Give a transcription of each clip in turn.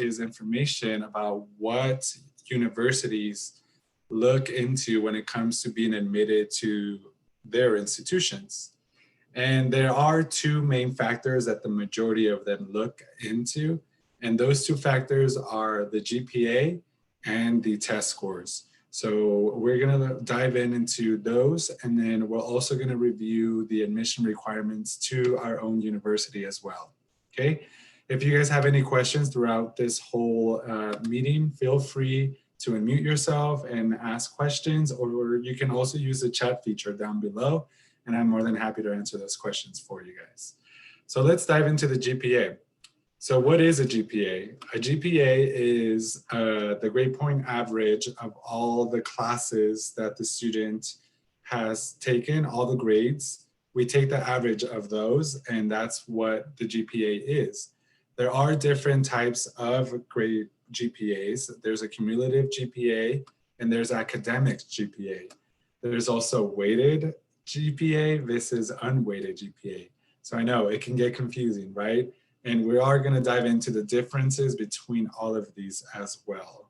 is information about what universities look into when it comes to being admitted to their institutions. And there are two main factors that the majority of them look into. And those two factors are the GPA and the test scores. So we're gonna dive into those, and then we're also gonna review the admission requirements to our own university as well, okay? If you guys have any questions throughout this whole meeting, feel free to unmute yourself and ask questions, or you can also use the chat feature down below, and I'm more than happy to answer those questions for you guys. So let's dive into the GPA. So what is a GPA? A GPA is the grade point average of all the classes that the student has taken, all the grades. We take the average of those, and that's what the GPA is. There are different types of grade GPAs. There's a cumulative GPA, and there's academic GPA. There's also weighted GPA versus unweighted GPA. So I know it can get confusing, right? And we are going to dive into the differences between all of these as well.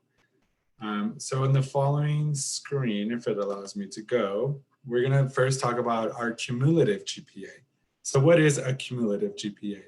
So in the following screen, if it allows me to go, we're going to first talk about our cumulative GPA. So what is a cumulative GPA?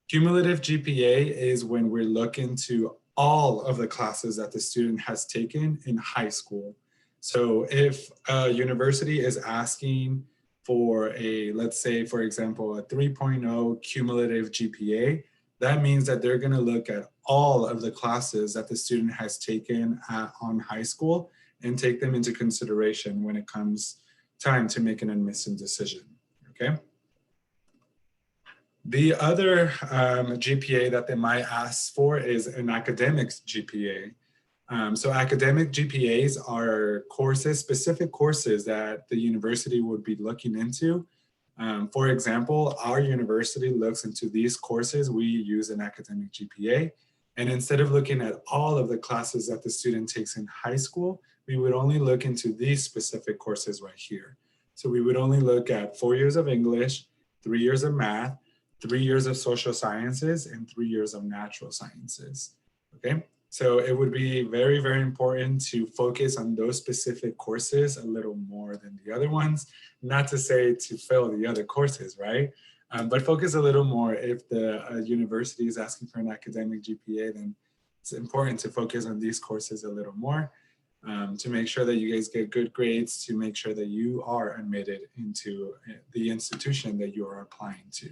Cumulative GPA is when we're looking to all of the classes that the student has taken in high school. So if a university is asking for a, let's say, for example, a 3.0 cumulative GPA, that means that they're going to look at all of the classes that the student has taken on high school and take them into consideration when it comes time to make an admission decision, okay? The other GPA that they might ask for is an academic GPA. So academic GPAs are courses, specific courses that the university would be looking into. For example, our university looks into these courses. We use an academic GPA. And instead of looking at all of the classes that the student takes in high school, we would only look into these specific courses right here. So we would only look at 4 years of English, 3 years of math, 3 years of social sciences, and 3 years of natural sciences, okay? So it would be very, very important to focus on those specific courses a little more than the other ones. Not to say to fail the other courses, right? But focus a little more. If the university is asking for an academic GPA, then it's important to focus on these courses a little more to make sure that you guys get good grades, to make sure that you are admitted into the institution that you are applying to.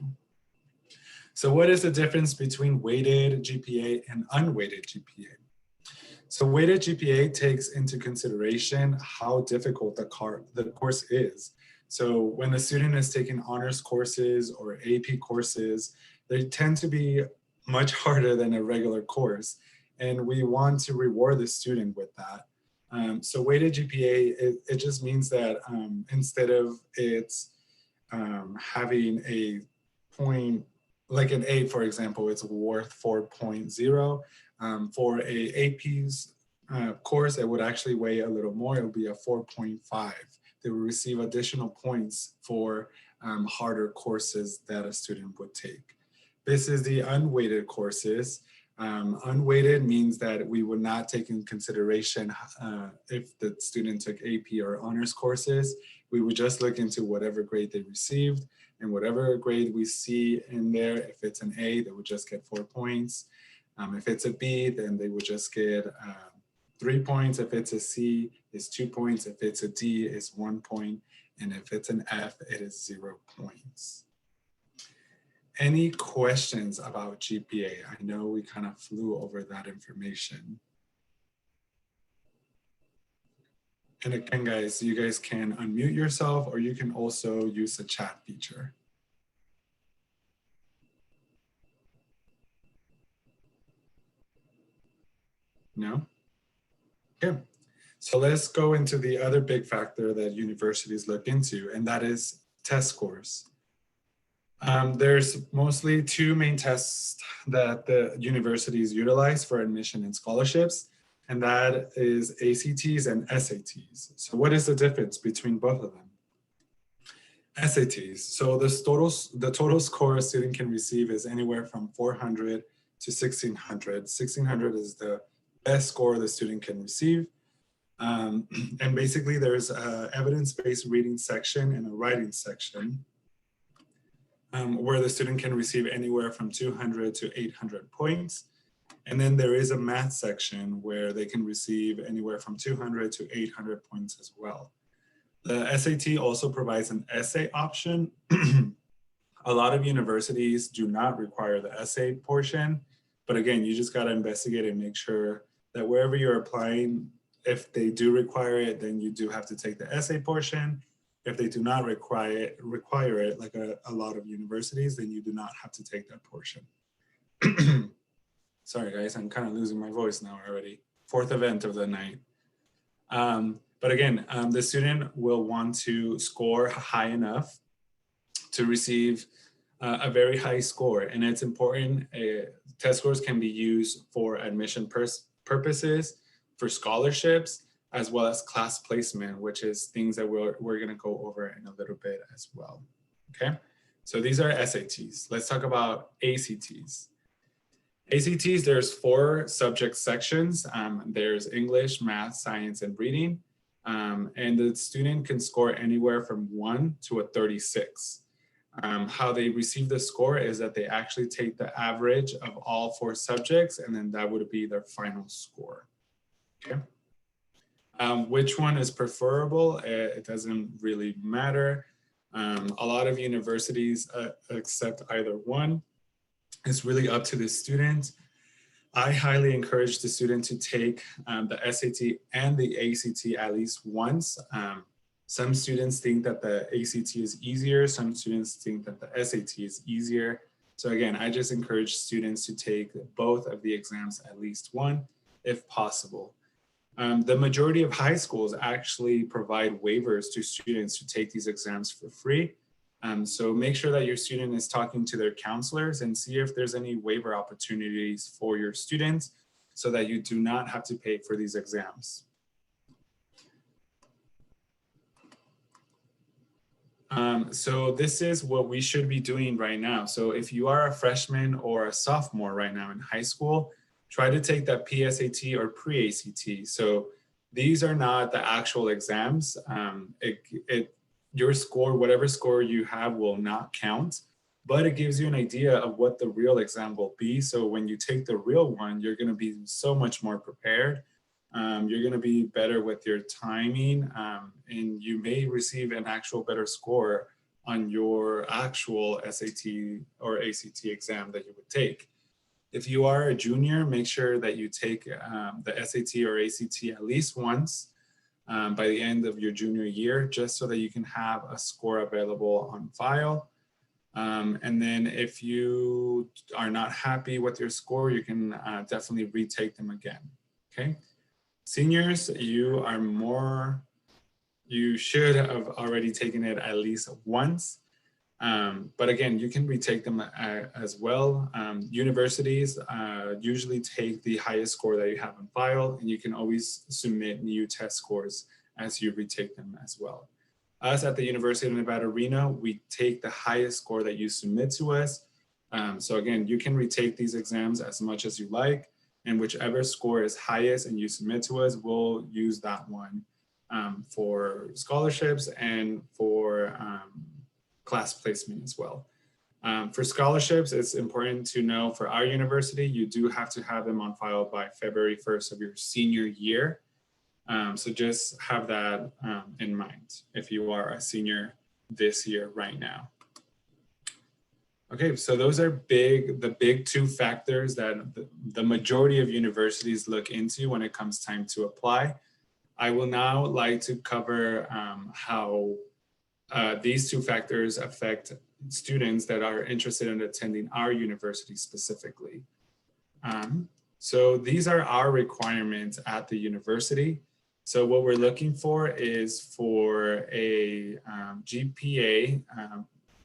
So what is the difference between weighted GPA and unweighted GPA? So weighted GPA takes into consideration how difficult the course is. So when a student is taking honors courses or AP courses, they tend to be much harder than a regular course. And we want to reward the student with that. So weighted GPA, it just means that instead of it's having a point, like an 8, for example, it's worth 4.0. For a AP's course, it would actually weigh a little more. It would be a 4.5. They will receive additional points for harder courses that a student would take. This is the unweighted courses. Unweighted means that we would not take in consideration if the student took AP or honors courses. We would just look into whatever grade they received, and whatever grade we see in there. If it's an A, they would just get 4 points. If it's a B, then they would just get 3 points. If it's a C, it's 2 points. If it's a D, it's 1 point. And if it's an F, it is 0 points. Any questions about GPA? I know we kind of flew over that information. And again, guys, you guys can unmute yourself, or you can also use the chat feature. No? Okay, so let's go into the other big factor that universities look into, and that is test scores. There's mostly two main tests that the universities utilize for admission and scholarships, and that is ACTs and SATs. So what is the difference between both of them? SATs, so the total score a student can receive is anywhere from 400 to 1600. 1600 is the best score the student can receive. And basically there's an evidence-based reading section and a writing section where the student can receive anywhere from 200 to 800 points. And then there is a math section where they can receive anywhere from 200 to 800 points as well. The SAT also provides an essay option. A lot of universities do not require the essay portion, but again, you just got to investigate and make sure that wherever you're applying, if they do require it, then you do have to take the essay portion. If they do not require it, like a lot of universities, then you do not have to take that portion. Sorry guys, I'm kind of losing my voice now already. Fourth event of the night. But again, the student will want to score high enough to receive a very high score. And it's important, test scores can be used for admission purposes, for scholarships, as well as class placement, which is things that we're gonna go over in a little bit as well, okay? So these are SATs. Let's talk about ACTs. ACTs, there's 4 subject sections. There's English, math, science, and reading. And the student can score anywhere from 1 to a 36. How they receive the score is that they actually take the average of all 4 subjects, and then that would be their final score, okay? Which one is preferable? It doesn't really matter. A lot of universities accept either one. It's really up to the student. I highly encourage the student to take the SAT and the ACT at least once. Some students think that the ACT is easier. Some students think that the SAT is easier. So again, I just encourage students to take both of the exams at least one, if possible. The majority of high schools actually provide waivers to students to take these exams for free. So make sure that your student is talking to their counselors and see if there's any waiver opportunities for your students so that you do not have to pay for these exams. So this is what we should be doing right now. So if you are a freshman or a sophomore right now in high school, try to take that PSAT or pre-ACT. So these are not the actual exams. Your score, whatever score you have, will not count, but it gives you an idea of what the real exam will be. So when you take the real one, you're going to be so much more prepared. You're going to be better with your timing, and you may receive an actual better score on your actual SAT or ACT exam that you would take. If you are a junior, make sure that you take the SAT or ACT at least once by the end of your junior year, just so that you can have a score available on file. And then if you are not happy with your score, you can definitely retake them again, okay? Seniors, you should have already taken it at least once. But again, you can retake them as well. Universities usually take the highest score that you have on file, and you can always submit new test scores as you retake them as well. Us at the University of Nevada, Reno, we take the highest score that you submit to us. So again, you can retake these exams as much as you like, and whichever score is highest and you submit to us, we'll use that one for scholarships and for class placement as well. For scholarships, it's important to know for our university, you do have to have them on file by February 1st of your senior year. So just have that in mind if you are a senior this year right now. Okay, so those are the big 2 factors that the majority of universities look into when it comes time to apply. I will now like to cover how these 2 factors affect students that are interested in attending our university specifically. So these are our requirements at the university. So what we're looking for is for a GPA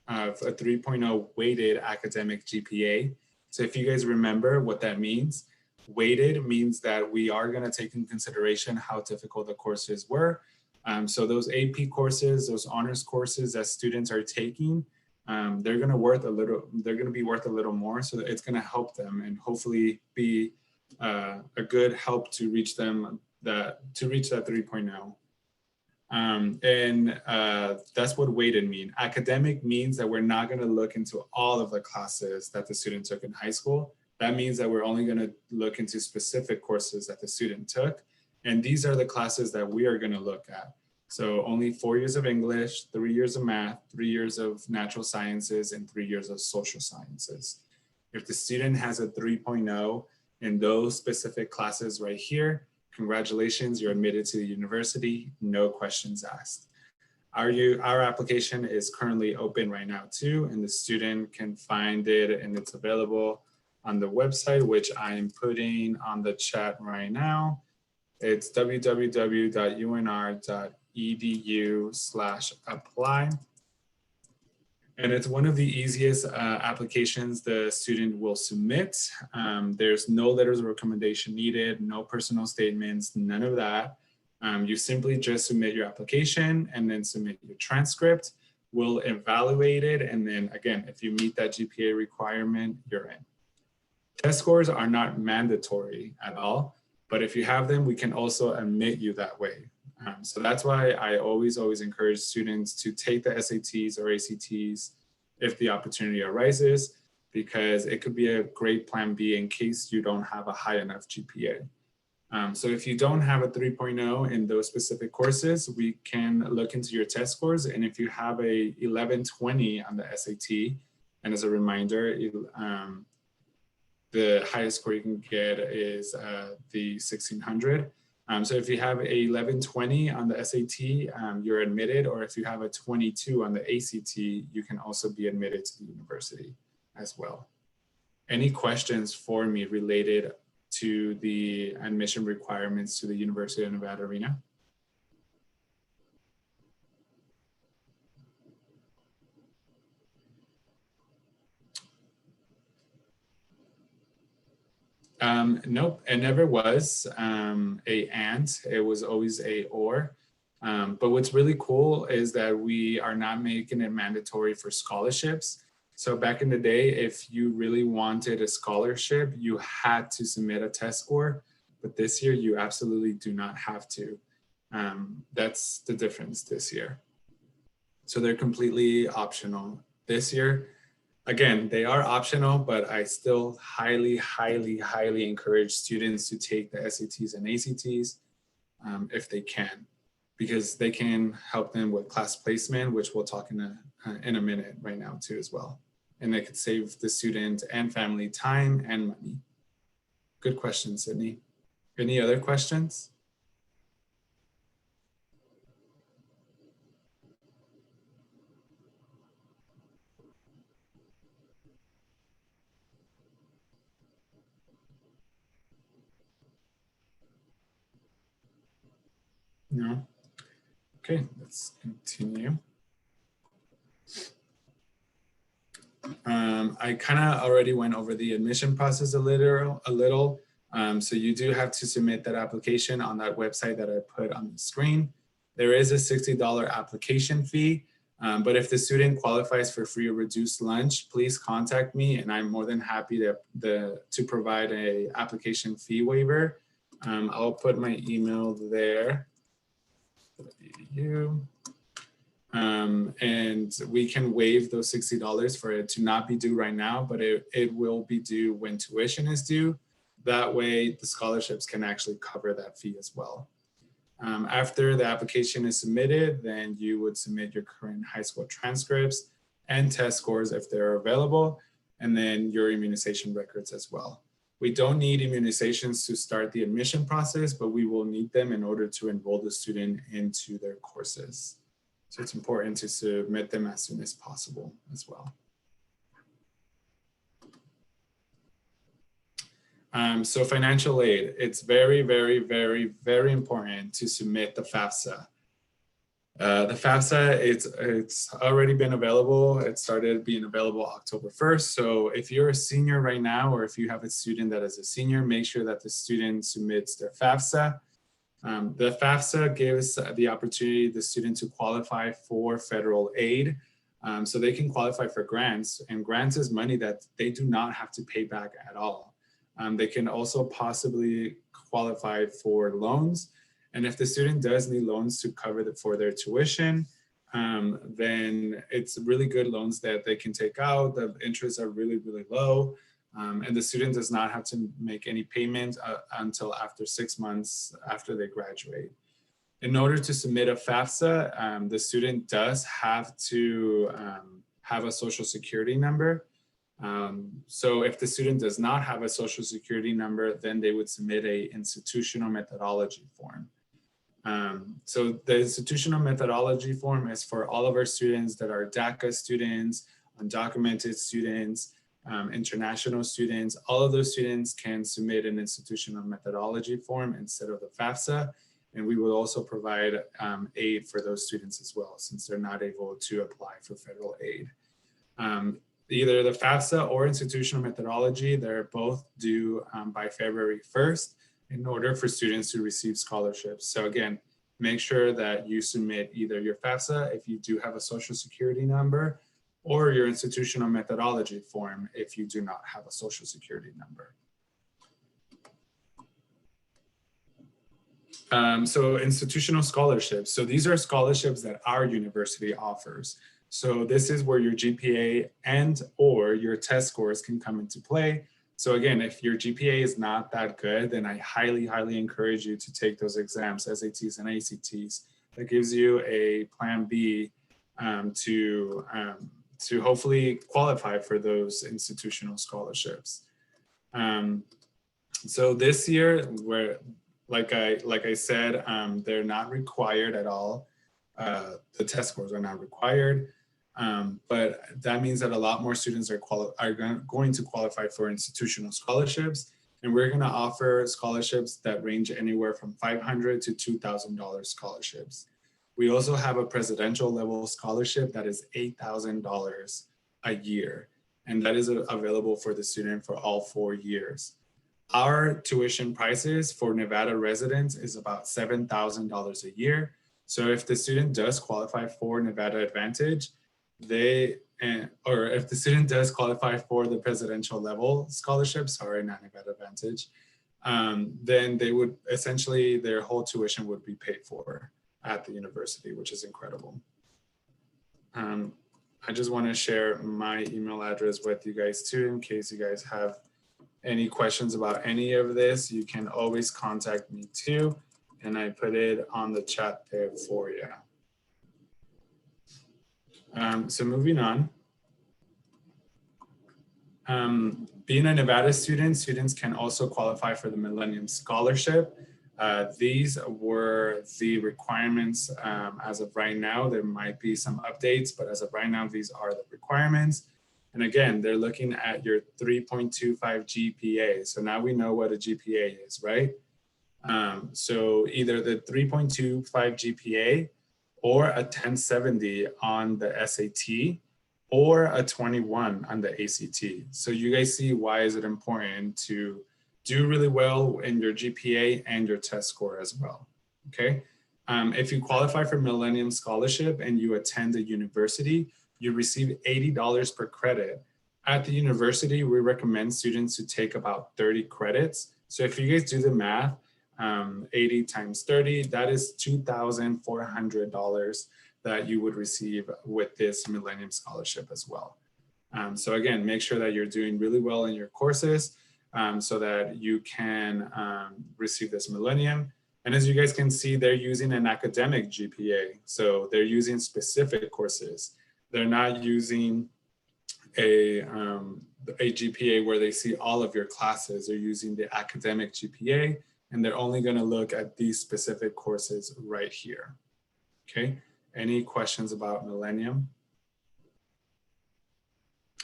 of a 3.0 weighted academic GPA. So if you guys remember what that means, weighted means that we are going to take into consideration how difficult the courses were. So those AP courses, those honors courses that students are taking, they're going to be worth a little more. So it's going to help them and hopefully be a good help to reach that 3.0. That's what weighted mean. Academic means that we're not going to look into all of the classes that the student took in high school. That means that we're only going to look into specific courses that the student took. And these are the classes that we are going to look at. So only 4 years of English, 3 years of math, 3 years of natural sciences, and 3 years of social sciences. If the student has a 3.0 in those specific classes right here, congratulations, you're admitted to the university, no questions asked. Our application is currently open right now too, and the student can find it and it's available on the website, which I'm putting on the chat right now. It's www.unr.edu/apply. And it's one of the easiest applications the student will submit. There's no letters of recommendation needed, no personal statements, none of that. You simply just submit your application and then submit your transcript. We'll evaluate it. And then again, if you meet that GPA requirement, you're in. Test scores are not mandatory at all, but if you have them, we can also admit you that way. So that's why I always encourage students to take the SATs or ACTs if the opportunity arises, because it could be a great plan B in case you don't have a high enough GPA. So if you don't have a 3.0 in those specific courses, we can look into your test scores. And if you have a 1120 on the SAT, and as a reminder, the highest score you can get is the 1600. So if you have a 1120 on the SAT, you're admitted, or if you have a 22 on the ACT, you can also be admitted to the university as well. Any questions for me related to the admission requirements to the University of Nevada, Rena? Nope, it never was a and, it was always a or. But what's really cool is that we are not making it mandatory for scholarships. So back in the day, if you really wanted a scholarship, you had to submit a test score, but this year you absolutely do not have to. That's the difference this year. So they're completely optional this year. Again, they are optional, but I still highly encourage students to take the SATs and ACTs if they can, because they can help them with class placement, which we'll talk in a minute right now too as well. And they could save the student and family time and money. Good question, Sydney. Any other questions? No? Okay, let's continue. I kind of already went over the admission process a little. So you do have to submit that application on that website that I put on the screen. There is a $60 application fee, but if the student qualifies for free or reduced lunch, please contact me and I'm more than happy to provide a application fee waiver. I'll put my email there. And we can waive those $60 for it to not be due right now, but it will be due when tuition is due. That way the scholarships can actually cover that fee as well. After the application is submitted, then you would submit your current high school transcripts and test scores if they're available, and then your immunization records as well. We don't need immunizations to start the admission process, but we will need them in order to enroll the student into their courses. So it's important to submit them as soon as possible as well. So financial aid, it's very important to submit the FAFSA. The FAFSA, it's already been available. It started being available October 1st. So if you're a senior right now, or if you have a student that is a senior, make sure that the student submits their FAFSA. The FAFSA gives the opportunity the student to qualify for federal aid. So they can qualify for grants, and grants is money that they do not have to pay back at all. They can also possibly qualify for loans. And if the student does need loans to cover for their tuition, then it's really good loans that they can take out. The interests are really, really low. And the student does not have to make any payments until after 6 months after they graduate. In order to submit a FAFSA, the student does have to have a social security number. So if the student does not have a social security number, then they would submit a institutional methodology form. So the institutional methodology form is for all of our students that are DACA students, undocumented students, international students. All of those students can submit an institutional methodology form instead of the FAFSA. And we will also provide aid for those students as well, since they're not able to apply for federal aid. Either the FAFSA or institutional methodology, they're both due by February 1st in order for students to receive scholarships. So again, make sure that you submit either your FAFSA if you do have a social security number, or your institutional methodology form if you do not have a social security number. So institutional scholarships. So these are scholarships that our university offers. So this is where your GPA and or your test scores can come into play. So again, if your GPA is not that good, then I highly, highly encourage you to take those exams, SATs and ACTs. That gives you a plan B to hopefully qualify for those institutional scholarships. So this year, like I said, they're not required at all. The test scores are not required. But that means that a lot more students are going to qualify for institutional scholarships, and we're going to offer scholarships that range anywhere from $500 to $2,000 scholarships. We also have a presidential level scholarship that is $8,000 a year, and that is available for the student for all 4 years. Our tuition prices for Nevada residents is about $7,000 a year. So if the student does qualify for Nevada Advantage, or if the student does qualify for the presidential level scholarship, sorry, not Nevada Advantage, then they would essentially, their whole tuition would be paid for at the university, which is incredible. I just want to share my email address with you guys too, in case you guys have any questions about any of this. You can always contact me too, and I put it on the chat there for you. So moving on. Being a Nevada student, students can also qualify for the Millennium Scholarship. These were the requirements as of right now. There might be some updates, but as of right now, these are the requirements. And again, they're looking at your 3.25 GPA. So now we know what a GPA is, right? So either the 3.25 GPA or a 1070 on the SAT or a 21 on the ACT. So you guys see why is it important to do really well in your GPA and your test score as well, okay? If you qualify for Millennium Scholarship and you attend a university, you receive $80 per credit. At the university, we recommend students to take about 30 credits. So if you guys do the math, 80 times 30, that is $2,400 that you would receive with this Millennium Scholarship as well. So again, make sure that you're doing really well in your courses so that you can receive this Millennium. And as you guys can see, they're using an academic GPA. So they're using specific courses. They're not using a GPA where they see all of your classes. They're using the academic GPA, and they're only going to look at these specific courses right here. Okay, any questions about Millennium?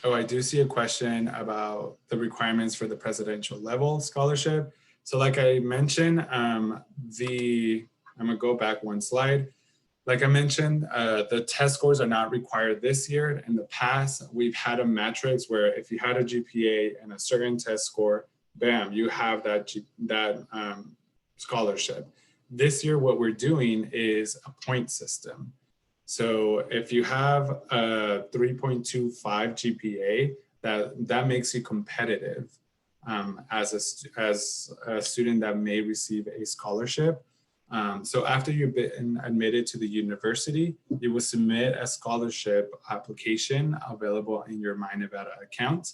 Oh, I do see a question about the requirements for the presidential level scholarship. So like I mentioned, I'm gonna go back one slide. Like I mentioned, the test scores are not required this year. In the past, we've had a matrix where if you had a GPA and a certain test score, bam, you have that scholarship. This year, what we're doing is a point system. So if you have a 3.25 GPA, that makes you competitive as a student that may receive a scholarship. So after you've been admitted to the university, you will submit a scholarship application available in your My Nevada account.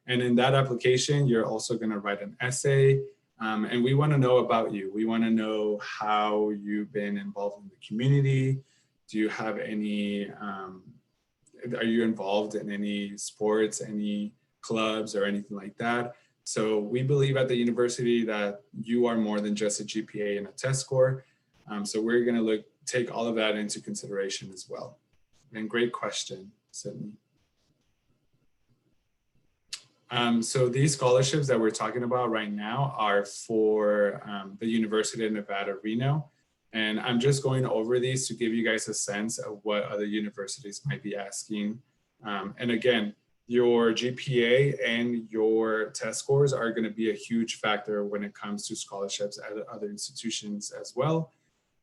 And in that application, you're also going to write an essay. And we want to know about you. We want to know how you've been involved in the community. Do you have any, are you involved in any sports, any clubs or anything like that? So we believe at the university that you are more than just a GPA and a test score. So we're going to take all of that into consideration as well. And great question, Sydney. So these scholarships that we're talking about right now are for the University of Nevada, Reno. And I'm just going over these to give you guys a sense of what other universities might be asking. And again, your GPA and your test scores are going to be a huge factor when it comes to scholarships at other institutions as well.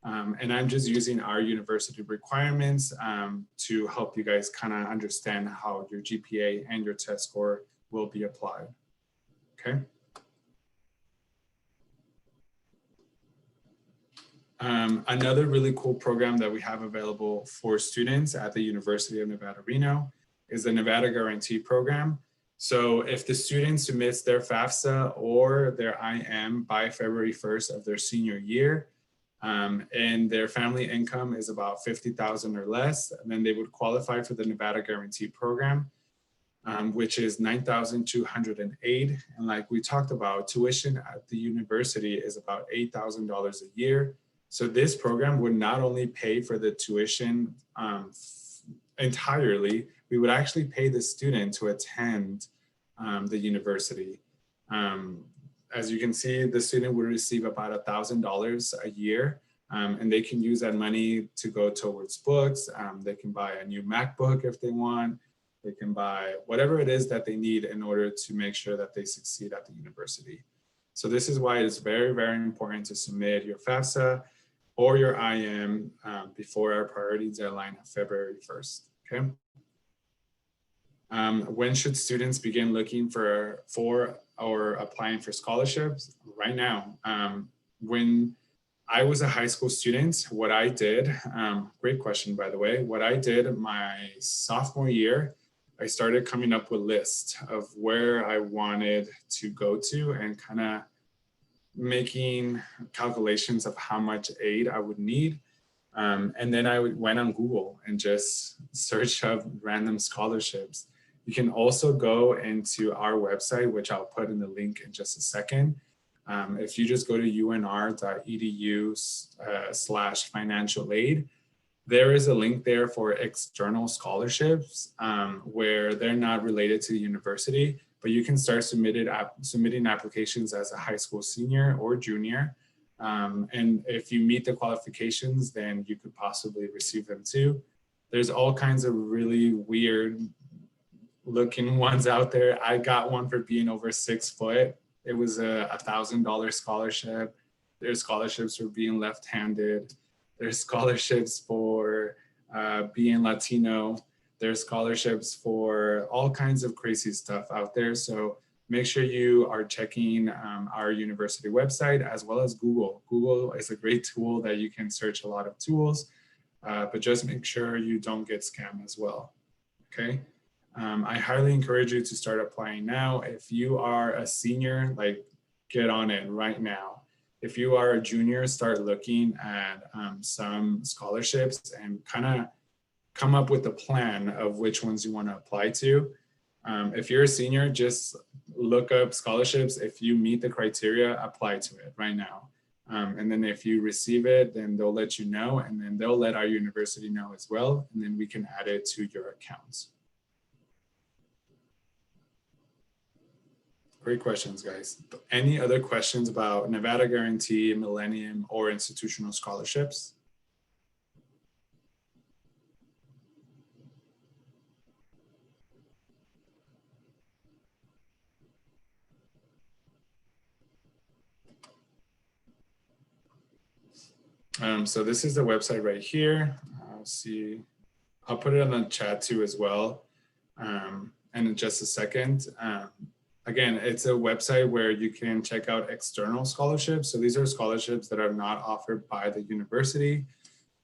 And I'm just using our university requirements to help you guys kind of understand how your GPA and your test score will be applied. Okay. Another really cool program that we have available for students at the University of Nevada, Reno is the Nevada Guarantee Program. So if the student submits their FAFSA or their IM by February 1st of their senior year, and their family income is about $50,000 or less, then they would qualify for the Nevada Guarantee Program, which is $9,208. And like we talked about, tuition at the university is about $8,000 a year. So this program would not only pay for the tuition entirely, we would actually pay the student to attend the university. As you can see, the student would receive about $1,000 a year, and they can use that money to go towards books. They can buy a new MacBook if they want. They can buy whatever it is that they need in order to make sure that they succeed at the university. So this is why it's very, very important to submit your FAFSA or your IM before our priority deadline of February 1st, okay? When should students begin looking for or applying for scholarships? Right now. When I was a high school student, what I did, great question, by the way, what I did my sophomore year, I started coming up with a list of where I wanted to go to and kind of making calculations of how much aid I would need. And then I went on Google and just search up random scholarships. You can also go into our website, which I'll put in the link in just a second. If you just go to unr.edu/financial aid, there is a link there for external scholarships where they're not related to the university, but you can start submitting applications as a high school senior or junior. And if you meet the qualifications, then you could possibly receive them too. There's all kinds of really weird looking ones out there. I got one for being over 6 foot. It was a $1,000 scholarship. There's scholarships for being left-handed. There's scholarships for being Latino. There's scholarships for all kinds of crazy stuff out there. So make sure you are checking our university website as well as Google. Google is a great tool that you can search a lot of tools, but just make sure you don't get scammed as well, okay? I highly encourage you to start applying now. If you are a senior, like get on it right now. If you are a junior, start looking at some scholarships and kind of come up with a plan of which ones you want to apply to. If you're a senior, just look up scholarships. If you meet the criteria, apply to it right now. And then if you receive it, then they'll let you know, and then they'll let our university know as well, and then we can add it to your accounts. Great questions, guys. Any other questions about Nevada Guarantee, Millennium, or institutional scholarships? So this is the website right here. I'll see I'll put it on the chat too as well. And in just a second. Again, it's a website where you can check out external scholarships. So these are scholarships that are not offered by the university.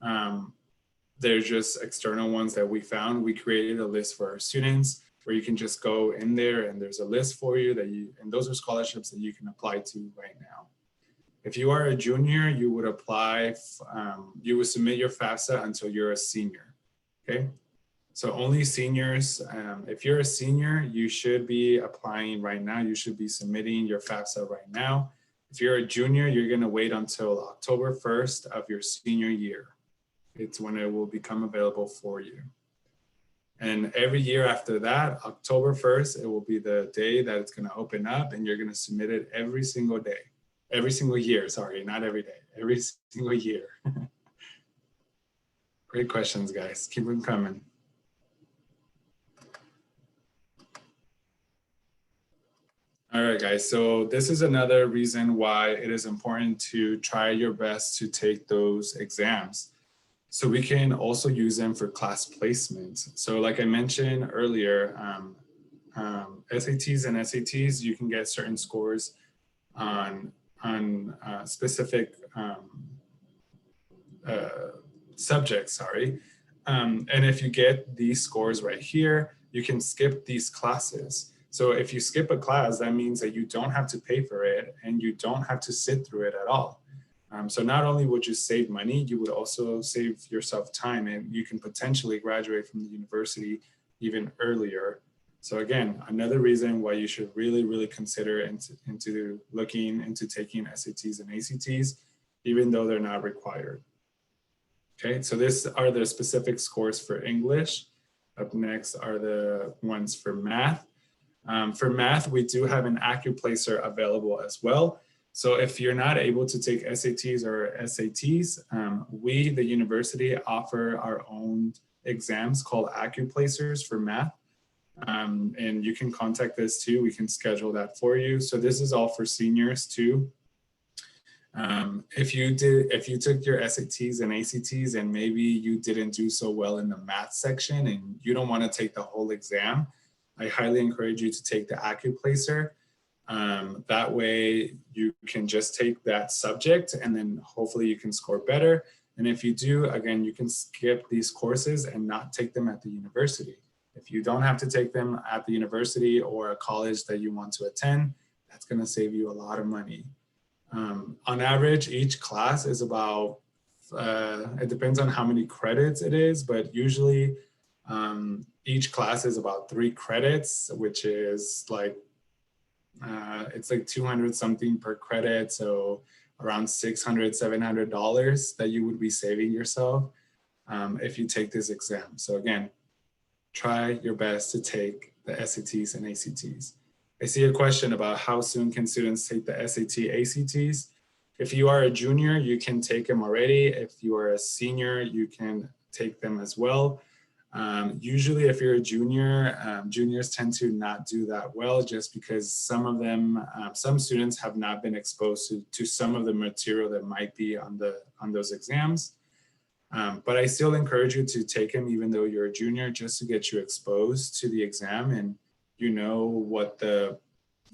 They're just external ones that we found. We created a list for our students where you can just go in there and there's a list for you and those are scholarships that you can apply to right now. If you are a junior, you would apply, you would submit your FAFSA until you're a senior, okay? So only seniors, if you're a senior, you should be applying right now. You should be submitting your FAFSA right now. If you're a junior, you're gonna wait until October 1st of your senior year. It's when it will become available for you. And every year after that, October 1st, it will be the day that it's gonna open up and you're gonna submit it every single day. Every single year, sorry, not every day, every single year. Great questions, guys. Keep them coming. All right, guys, so this is another reason why it is important to try your best to take those exams. So we can also use them for class placements. So like I mentioned earlier, SATs and SATs, you can get certain scores on specific subjects, sorry. And if you get these scores right here, you can skip these classes. So if you skip a class, that means that you don't have to pay for it and you don't have to sit through it at all. So not only would you save money, you would also save yourself time and you can potentially graduate from the university even earlier. So again, another reason why you should really, really consider into looking into taking SATs and ACTs, even though they're not required. Okay, so these are the specific scores for English. Up next are the ones for math. For math, we do have an Accuplacer available as well. So if you're not able to take SATs or SATs, we, the university, offer our own exams called Accuplacers for math. And you can contact us too. We can schedule that for you. So this is all for seniors too. If you took your SATs and ACTs and maybe you didn't do so well in the math section and you don't want to take the whole exam, I highly encourage you to take the Accuplacer. That way you can just take that subject and then hopefully you can score better. And if you do, again, you can skip these courses and not take them at the university. If you don't have to take them at the university or a college that you want to attend, that's going to save you a lot of money. On average, each class is about, it depends on how many credits it is, but usually each class is about 3 credits, which is like, it's like 200 something per credit. So around $600, $700 that you would be saving yourself if you take this exam. So again, try your best to take the SATs and ACTs. I see a question about how soon can students take the SAT, ACTs. If you are a junior, you can take them already. If you are a senior, you can take them as well. Usually if you're a junior, juniors tend to not do that well just because some of them, some students have not been exposed to some of the material that might be on those exams. But I still encourage you to take them even though you're a junior just to get you exposed to the exam and you know what it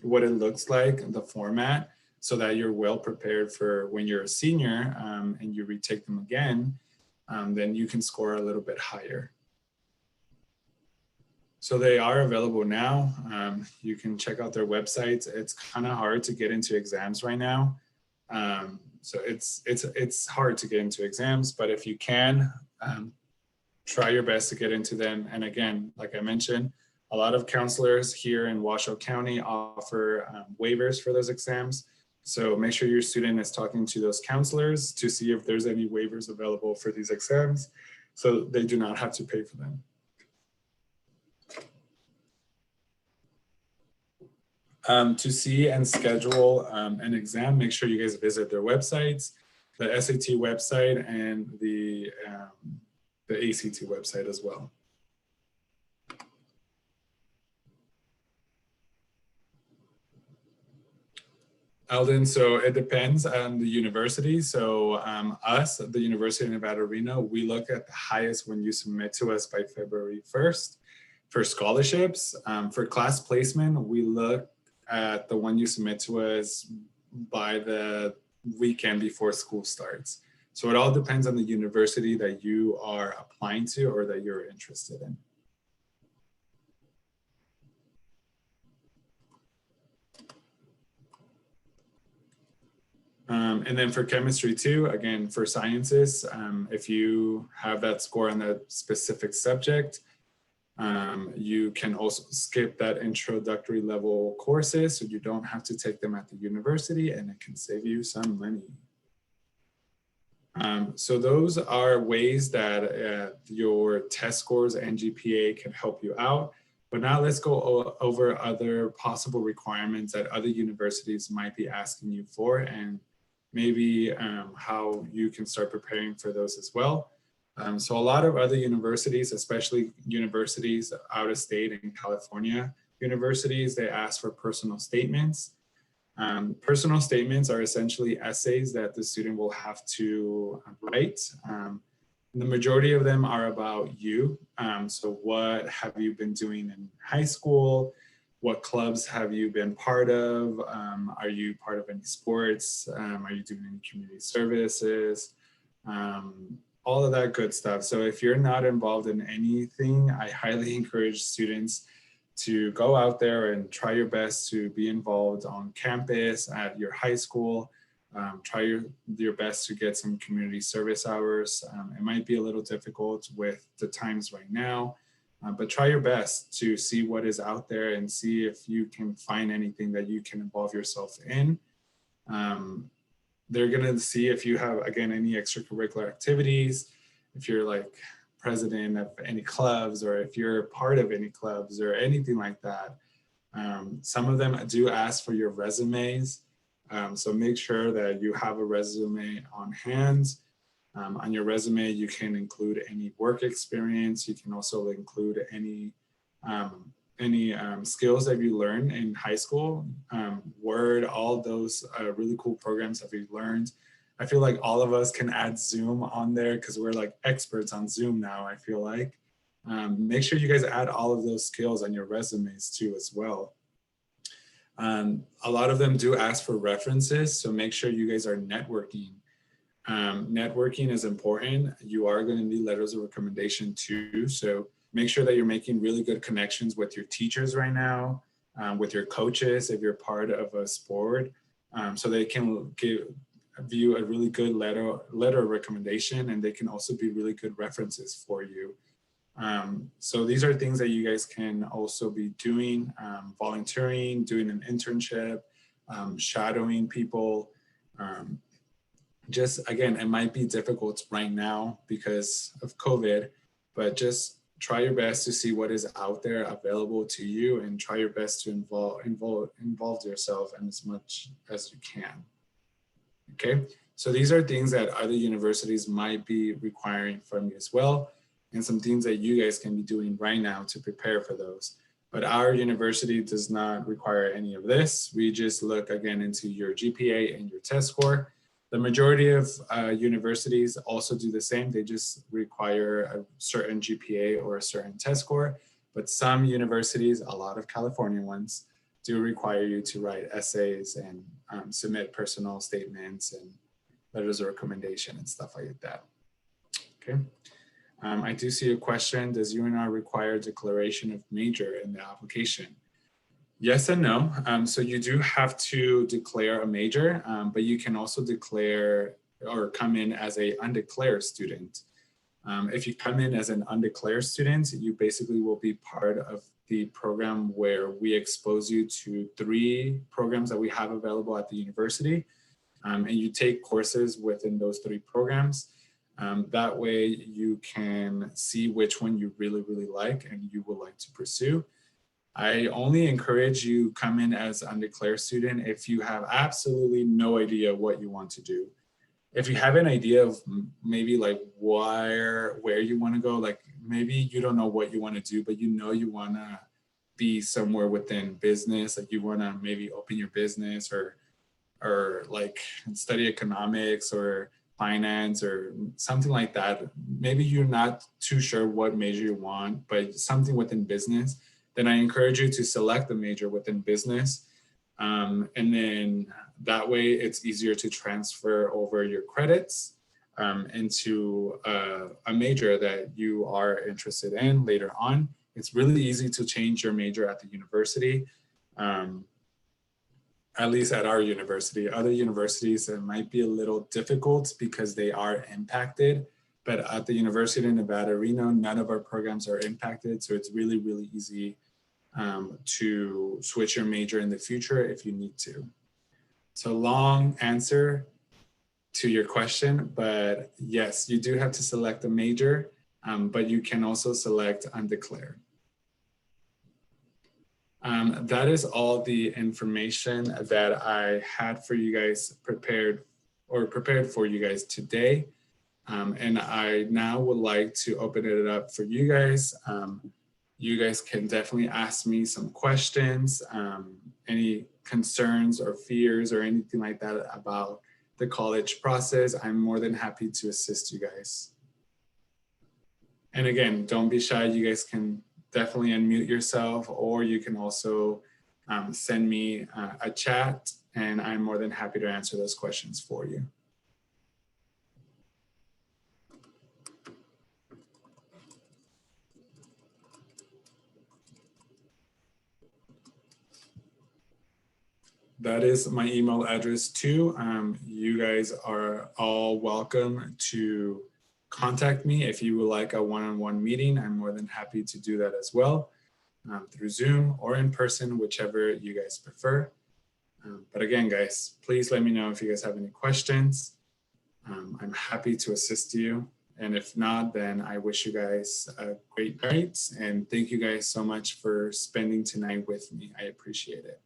looks like, the format, so that you're well prepared for when you're a senior and you retake them again, then you can score a little bit higher. So they are available now. You can check out their websites. It's kind of hard to get into exams right now. So it's hard to get into exams, but if you can, try your best to get into them. And again, like I mentioned, a lot of counselors here in Washoe County offer waivers for those exams. So make sure your student is talking to those counselors to see if there's any waivers available for these exams so they do not have to pay for them. To see and schedule an exam, make sure you guys visit their websites, the SAT website and the ACT website as well. Eldon, so it depends on the university. So us at the University of Nevada, Reno, we look at the highest when you submit to us by February 1st. For scholarships, for class placement, we look at the one you submit to us by the weekend before school starts. So it all depends on the university that you are applying to or that you're interested in. And then for chemistry too, again, for sciences, if you have that score on that specific subject, you can also skip that introductory level courses, so you don't have to take them at the university, and it can save you some money. So those are ways that your test scores and GPA can help you out. But now let's go over other possible requirements that other universities might be asking you for, and maybe how you can start preparing for those as well. So a lot of other universities, especially universities out of state in California, universities, they ask for personal statements. Personal statements are essentially essays that the student will have to write. The majority of them are about you. So what have you been doing in high school? What clubs have you been part of? Are you part of any sports? Are you doing any community services? All of that good stuff. So if you're not involved in anything, I highly encourage students to go out there and try your best to be involved on campus at your high school. Try your best to get some community service hours. It might be a little difficult with the times right now, but try your best to see what is out there and see if you can find anything that you can involve yourself in. They're gonna see if you have, again, any extracurricular activities, if you're like president of any clubs, or if you're part of any clubs or anything like that. Some of them do ask for your resumes. So make sure that you have a resume on hand. On your resume, you can include any work experience. You can also include any skills that you learned in high school, Word, all those really cool programs that we've learned. I feel like all of us can add Zoom on there because we're like experts on Zoom now, I feel like. Make sure you guys add all of those skills on your resumes too as well. A lot of them do ask for references, so make sure you guys are networking. Networking is important. You are going to need letters of recommendation too, so make sure that you're making really good connections with your teachers right now, with your coaches if you're part of a sport, so they can give you a really good letter of recommendation, and they can also be really good references for you. So these are things that you guys can also be doing, volunteering, doing an internship, shadowing people. Just again, it might be difficult right now because of COVID, but just try your best to see what is out there available to you, and try your best to involve yourself in as much as you can. Okay, so these are things that other universities might be requiring from you as well, and some things that you guys can be doing right now to prepare for those. But our university does not require any of this. We just look again into your GPA and your test score. The majority of universities also do the same. They just require a certain GPA or a certain test score. But some universities, a lot of California ones, do require you to write essays and submit personal statements and letters of recommendation and stuff like that. Okay. I do see a question. Does UNR require a declaration of major in the application? Yes and no. So you do have to declare a major, but you can also declare or come in as an undeclared student. If you come in as an undeclared student, you basically will be part of the program where we expose you to 3 programs that we have available at the university. And you take courses within those 3 programs. That way you can see which one you really, really like and you would like to pursue. I only encourage you come in as an undeclared student if you have absolutely no idea what you want to do. If you have an idea of maybe like where you want to go, like maybe you don't know what you want to do, but you know you want to be somewhere within business, like you want to maybe open your business or or like study economics or finance or something like that, maybe you're not too sure what major you want, but something within business, then I encourage you to select a major within business. And then that way it's easier to transfer over your credits into a major that you are interested in later on. It's really easy to change your major at the university. At least at our university. Other universities, it might be a little difficult because they are impacted, but at the University of Nevada, Reno, none of our programs are impacted. So it's really, really easy to switch your major in the future if you need to. So long answer to your question, but yes, you do have to select a major, but you can also select undeclared. That is all the information that I had for you guys prepared for you guys today. And I now would like to open it up for you guys. You guys can definitely ask me some questions, any concerns or fears or anything like that about the college process. I'm more than happy to assist you guys. And again, don't be shy. You guys can definitely unmute yourself, or you can also send me a chat, and I'm more than happy to answer those questions for you. That is my email address too. You guys are all welcome to contact me if you would like a one-on-one meeting. I'm more than happy to do that as well, through Zoom or in person, whichever you guys prefer. But again, guys, please let me know if you guys have any questions. I'm happy to assist you. And if not, then I wish you guys a great night. And thank you guys so much for spending tonight with me. I appreciate it.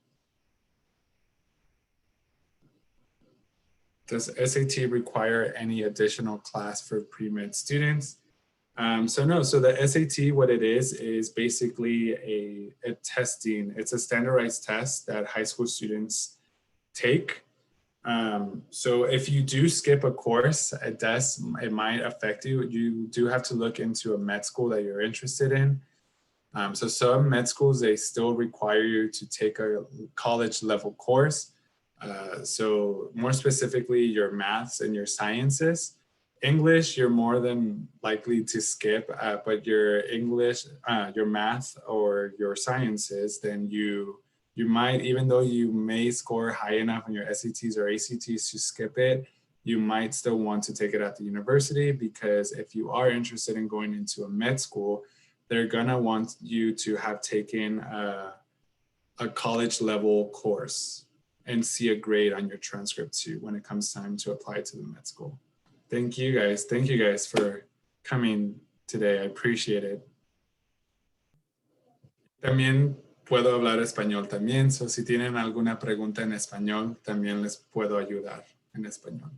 Does SAT require any additional class for pre-med students? So no, so the SAT, what it is basically a testing. It's a standardized test that high school students take. So if you do skip a course, it might affect you. You do have to look into a med school that you're interested in. So some med schools, they still require you to take a college level course. So more specifically, your maths and your sciences. English, you're more than likely to skip, but your English, your math or your sciences, then you might, even though you may score high enough on your SATs or ACTs to skip it, you might still want to take it at the university, because if you are interested in going into a med school, they're gonna want you to have taken a college level course and see a grade on your transcript too when it comes time to apply to the med school. Thank you guys. Thank you guys for coming today. I appreciate it. También puedo hablar español también. So si tienen alguna pregunta en español, también les puedo ayudar en español.